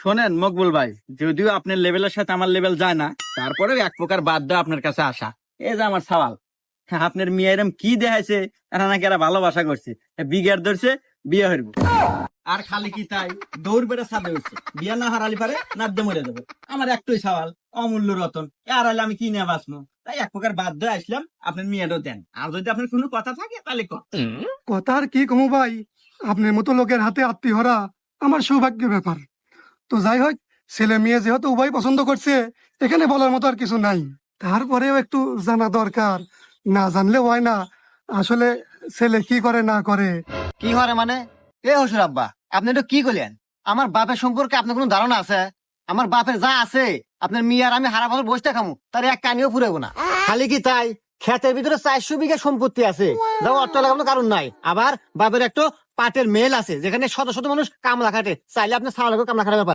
শোনেন মকবুল ভাই, যদিও আপনার লেভেলের সাথে আমার লেভেল যায় না, তারপরেও এক প্রকার বাধ্য আপনার কাছে আসা। এই যে আমার সওয়াল, হ্যাঁ, আপনার মিয়া এরম কি দেখাইছে, এরা নাকি এরা ভালোবাসা করছে, বিঘার ধরছে, বিয়ে হইব। আর খালি কি তাই, দৌড় বেড়ে ছাদে উঠছে, বিয়া না হারালি পারে নাদ্যে মরে যাবে। আমার একটাই সওয়াল, অমূল্য রতন, আর হলে আমি কি নিয়ে বাঁচবো? তাই এক প্রকার বাধ্য আসলাম, আপনার মেয়েটাও দেন। আর যদি আপনার কোনো কথা থাকে তাহলে কর। কথা আর কি কমু ভাই, আপনার মতো লোকের হাতে আত্মীয়রা আমার সৌভাগ্যের ব্যাপার। তো যাই হোক, ছেলে মেয়ে যেহেতু উভয় পছন্দ করছে, এখানে বলার মতো আর কিছু নাই। তারপরেও একটু জানা দরকার, না জানলে হয় না। আসলে ছেলে কি করে না করে। কি হরে মানে? এ হসুর আব্বা, আপনি এটা কি করলেন? আমার বাপের সম্পর্কে আপনার কোনো ধারণা আছে? আমার বাপের যা আছে আপনার মেয়ে আর আমি হারা বছর বসতে খামু, তার এক কানিও ফুরাবো না। খালি কি তাই, ক্ষেতের ভিতরে 400 বিঘা সম্পত্তি আছে, যা অর্থ লাগানোর কারণ নাই। আবার বাপের একটা পাটের মেল আছে, যেখানে শত শত মানুষ কামলা খাটে, চাইলে আপনি ছাওয়া লাগবে কামলা খাটার ব্যাপার।